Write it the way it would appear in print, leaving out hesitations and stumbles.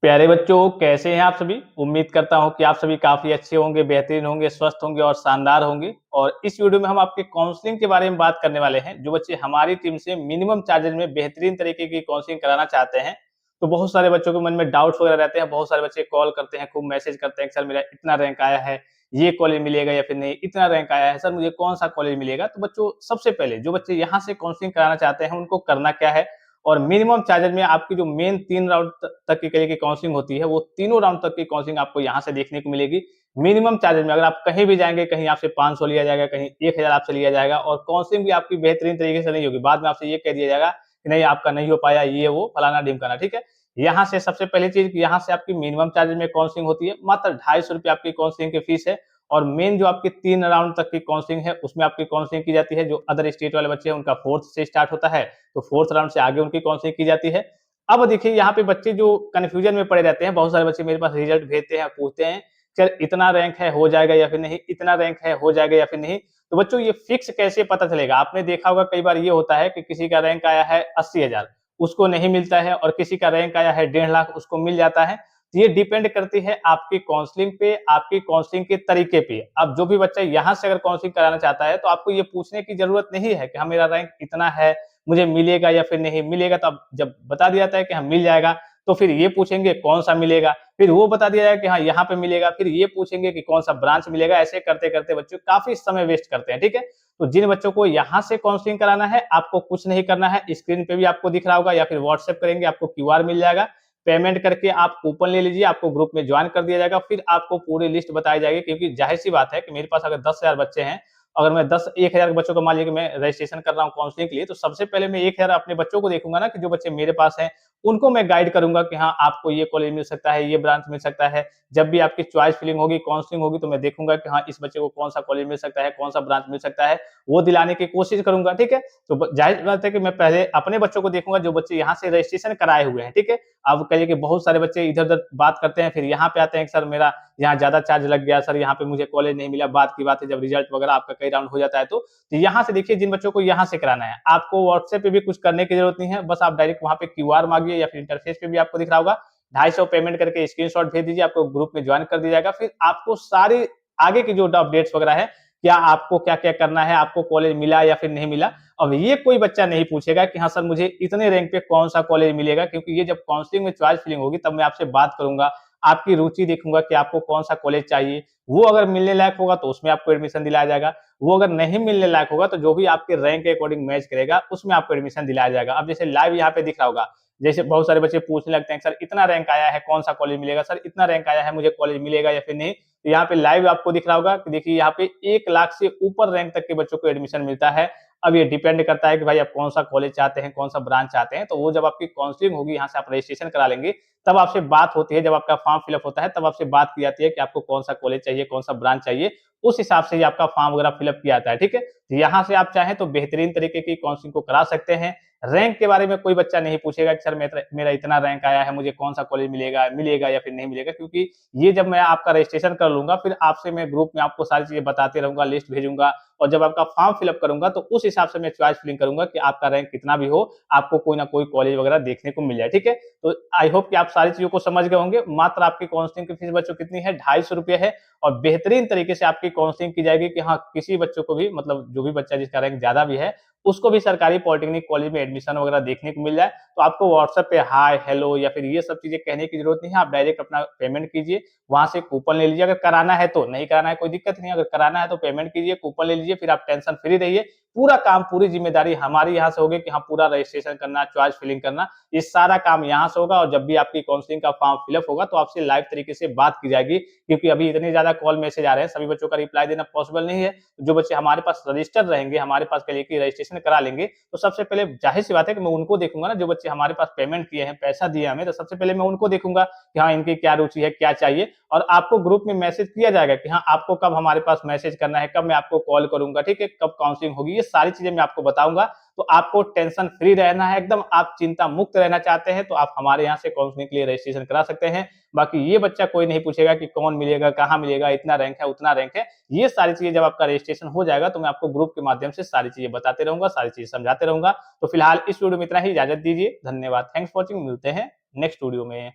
प्यारे बच्चों, कैसे हैं आप सभी? उम्मीद करता हूँ कि आप सभी काफ़ी अच्छे होंगे, बेहतरीन होंगे, स्वस्थ होंगे और शानदार होंगे। और इस वीडियो में हम आपके काउंसलिंग के बारे में बात करने वाले हैं। जो बच्चे हमारी टीम से मिनिमम चार्जेज़ में बेहतरीन तरीके की काउंसलिंग कराना चाहते हैं, तो बहुत सारे बच्चों के मन में डाउट्स वगैरह रहते हैं। बहुत सारे बच्चे कॉल करते हैं, खूब मैसेज करते हैं कि सर मेरा इतना रैंक आया है, ये कॉलेज मिलेगा या फिर नहीं, इतना रैंक आया है, सर मुझे कौन-सा कॉलेज मिलेगा? तो बच्चों, सबसे पहले जो बच्चे यहाँ से काउंसलिंग कराना चाहते हैं, उनको करना क्या है? और मिनिमम चार्जेज में आपकी जो मेन 3 राउंड तक की काउंसलिंग होती है, वो तीनों राउंड तक की काउंसलिंग आपको यहाँ से देखने को मिलेगी। मिनिमम चार्जेज में अगर आप कहीं भी जाएँगे, कहीं आपसे 500 लिया जाएगा, कहीं 1000 आपसे लिया जाएगा और काउंसलिंग भी आपकी बेहतरीन तरीके से नहीं होगी। बाद में आपसे ये कह दिया जाएगा कि नहीं आपका नहीं हो पाया, ये वो फलाना-ढिमकाना, ठीक है? यहाँ से सबसे पहली चीज़, यहाँ से आपकी मिनिमम चार्जेज में काउंसलिंग होती है। मात्र ₹250 आपकी काउंसलिंग की फीस है। और मेन जो आपकी 3 राउंड तक की काउंसलिंग है, उसमें आपकी काउंसलिंग की जाती है। जो अदर स्टेट वाले बच्चे हैं, उनका 4th से स्टार्ट होता है, तो 4th राउंड से आगे उनकी काउंसलिंग की जाती है। अब देखिए, यहाँ पे बच्चे जो कन्फ्यूजन में पड़े रहते हैं, बहुत सारे बच्चे मेरे पास रिजल्ट भेजते हैं, पूछते हैं, सर इतना रैंक है, हो जाएगा या फिर नहीं? इतना रैंक है, हो जाएगा या फिर नहीं? तो बच्चों, ये फिक्स कैसे पता चलेगा? आपने देखा होगा कई बार ये होता है कि किसी का रैंक आया है 80,000, उसको नहीं मिलता है, और किसी का रैंक आया है 1.5 लाख, उसको मिल जाता है। तो ये डिपेंड करती है आपकी काउंसलिंग पे, आपकी काउंसलिंग के तरीके पे। अब जो भी बच्चा यहाँ से अगर काउंसलिंग कराना चाहता है, तो आपको ये पूछने की ज़रूरत नहीं है कि हाँ, मेरा रैंक इतना है, मुझे मिलेगा या फिर नहीं मिलेगा। तो अब जब बता दिया जाता है कि हाँ, मिल जाएगा, तो फिर ये पूछेंगे कौन-सा मिलेगा, फिर वो बता दिया जाएगा कि हाँ, यहाँ पे मिलेगा, फिर ये पूछेंगे कि कौन-सा ब्रांच मिलेगा। ऐसे करते-करते बच्चों काफ़ी समय वेस्ट करते हैं, ठीक है? तो जिन बच्चों को यहाँ से काउंसलिंग कराना है, आपको कुछ नहीं करना है, स्क्रीन पे भी आपको दिख रहा होगा या फिर व्हाट्सएप करेंगे, आपको क्यूआर मिल जाएगा। पेमेंट करके आप कूपन ले लीजिए, आपको ग्रुप में जॉइन कर दिया जाएगा, फिर आपको पूरी लिस्ट बताई जाएगी। क्योंकि ज़ाहिर-सी बात है कि मेरे पास अगर 10,000 बच्चे हैं, अगर मैं 10-1000 बच्चों को मान लीजिए कि मैं रजिस्ट्रेशन कर रहा हूँ काउंसलिंग के लिए, तो सबसे पहले मैं 1000 अपने बच्चों को देखूँगा ना, कि जो बच्चे मेरे पास हैं, उनको मैं गाइड करूँगा कि हाँ, आपको ये कॉलेज मिल सकता है, ये ब्रांच मिल सकता है। जब भी आपकी चॉइस फिलिंग होगी, काउंसलिंग होगी, तो मैं देखूँगा कि हाँ, इस बच्चे को कौन-सा कॉलेज मिल सकता है, कौन-सा ब्रांच मिल सकता है, वो दिलाने की कोशिश करूँगा, ठीक है? तो ज़ाहिर बात है कि मैं पहले अपने बच्चों को देखूँगा, जो बच्चे यहाँ से रजिस्ट्रेशन कराए हुए हैं, ठीक है? अब कहिए कि बहुत सारे बच्चे इधर-उधर बात करते हैं, फिर यहाँ पे आते हैं कि सर मेरा यहाँ ज़्यादा चार्ज लग गया, सर यहाँ पे मुझे कॉलेज नहीं मिला। बाद की बात है जब रिजल्ट वगैरह आपका कई राउंड हो जाता है, तो यहाँ से देखिए, जिन बच्चों को यहाँ से कराना है, आपको व्हाट्सएप पे भी कुछ करने की जरूरत नहीं है। बस आप डायरेक्ट वहाँ पे क्यूआर मांगिए, या फिर इंटरफेस पे भी आपको दिख रहा होगा, 250 पेमेंट करके स्क्रीनशॉट भेज दीजिए, आपको ग्रुप में ज्वाइन कर दिया जाएगा। फिर आपको सारी आगे की जो अपडेट्स वगैरह है, क्या आपको क्या-क्या करना है, आपको कॉलेज मिला या फिर नहीं मिला। अब ये कोई बच्चा नहीं पूछेगा कि हाँ सर, मुझे इतने रैंक पे कौन-सा कॉलेज मिलेगा, क्योंकि ये जब काउंसलिंग में चॉइस फिलिंग होगी, तब मैं आपसे बात करूँगा, आपकी रुचि देखूँगा कि आपको कौन-सा कॉलेज चाहिए। वो अगर मिलने लायक होगा, तो उसमें आपको एडमिशन दिलाया जाएगा। वो अगर नहीं मिलने लायक होगा, तो जो भी आपके रैंक के अकॉर्डिंग मैच करेगा, उसमें आपको एडमिशन दिलाया जाएगा। अब जैसे लाइव यहाँ पे दिख रहा होगा, जैसे बहुत सारे बच्चे पूछने लगते हैं, सर इतना रैंक आया है, कौन-सा कॉलेज मिलेगा? सर इतना रैंक आया है, मुझे कॉलेज मिलेगा या फिर नहीं? तो यहाँ पे लाइव आपको दिख रहा होगा कि देखिए, यहाँ पे 1 लाख से ऊपर रैंक तक के बच्चों को एडमिशन मिलता है। अब ये डिपेंड करता है कि भाई आप कौन-सा कॉलेज चाहते हैं, कौन-सा ब्रांच चाहते हैं। तो वो जब आपकी काउंसलिंग होगी, यहाँ से आप रजिस्ट्रेशन करा लेंगे, तब आपसे बात होती है। जब आपका फॉर्म फिल अप होता है, तब आपसे बात की जाती है कि आपको कौन-सा कॉलेज चाहिए, कौन-सा ब्रांच चाहिए। उस हिसाब से ही आपका फॉर्म वगैरह फिल अप किया जाता है, ठीक है? तो यहाँ से आप चाहें तो बेहतरीन तरीके की काउंसलिंग को करा सकते हैं। रैंक के बारे में कोई बच्चा नहीं पूछेगा कि सर मेरा इतना रैंक आया है, मुझे कौन-सा कॉलेज मिलेगा, मिलेगा या फिर नहीं मिलेगा। क्योंकि ये जब मैं आपका रजिस्ट्रेशन कर लूँगा, फिर आपसे मैं ग्रुप में आपको सारी चीज़ें बताते रहूँगा, लिस्ट भेजूँगा, और जब आपका फॉर्म फिल अप करूँगा, तो उस हिसाब से मैं चॉइस फिलिंग करूँगा कि आपका रैंक कितना भी हो, आपको कोई ना कोई कॉलेज वगैरह देखने को मिल जाए, ठीक है? तो आई होप कि आप सारी चीज़ों को समझ गए होंगे। मात्र आपकी काउंसलिंग की फीस बच्चों कितनी है? ₹250 है। और बेहतरीन तरीके से आपकी काउंसलिंग की जाएगी कि हाँ, किसी बच्चों को भी, मतलब जो भी बच्चा जिसका रैंक ज़्यादा भी है, उसको भी सरकारी पॉलिटेक्निक कॉलेज में एडमिशन वगैरह देखने को मिल जाए। तो आपको व्हाट्सएप पे हाय, हेलो या फिर ये सब चीज़ें कहने की ज़रूरत नहीं है। आप डायरेक्ट अपना पेमेंट कीजिए, वहाँ से कूपन ले लीजिए। अगर कराना है तो, नहीं कराना है कोई दिक्कत नहीं है। अगर कराना है तो पेमेंट कीजिए, कूपन ले लीजिए, फिर आप टेंशन फ्री रहिए। पूरा काम, पूरी ज़िम्मेदारी हमारी यहाँ से होगी कि हाँ, पूरा रजिस्ट्रेशन करना, चॉइस फिलिंग करना, ये सारा काम यहाँ से होगा। और जब भी आपकी काउंसलिंग का फॉर्म फिल अप होगा, तो आपसे लाइव तरीके से बात की जाएगी। क्योंकि अभी इतने ज़्यादा कॉल मैसेज आ रहे हैं, सभी बच्चों का रिप्लाई देना पॉसिबल नहीं है। जो बच्चे हमारे पास रजिस्टर रहेंगे, हमारे पास कहिए कि रजिस्ट्रेशन करा लेंगे, तो सबसे पहले ज़ाहिर-सी बात है कि मैं उनको देखूँगा ना, जो बच्चे हमारे पास पेमेंट किए हैं, पैसा दिए हमें, तो सबसे पहले मैं उनको देखूँगा कि हाँ, इनकी क्या रुचि है, क्या चाहिए। और आपको ग्रुप में मैसेज किया जाएगा कि हाँ, आपको कब हमारे पास मैसेज करना है, कब मैं आपको कॉल करूँगा, ठीक है? कब काउंसलिंग होगी, ये सारी चीज़ें मैं आपको बताऊँगा। तो आपको टेंशन फ्री रहना है एकदम, आप चिंता मुक्त रहना चाहते हैं, तो आप हमारे यहाँ से काउंसलिंग के लिए रजिस्ट्रेशन करा सकते हैं। बाकी ये बच्चा कोई नहीं पूछेगा कि कौन मिलेगा, कहाँ मिलेगा, इतना रैंक है, उतना रैंक है। ये सारी चीज़ें जब आपका रजिस्ट्रेशन हो जाएगा, तो मैं आपको ग्रुप के माध्यम से सारी चीज़ें बताते रहूँगा, सारी चीज़ें समझाते रहूँगा। तो फिलहाल इस वीडियो में इतना ही, इजाज़त दीजिए। धन्यवाद। Thanks for watching. मिलते हैं नेक्स्ट वीडियो में।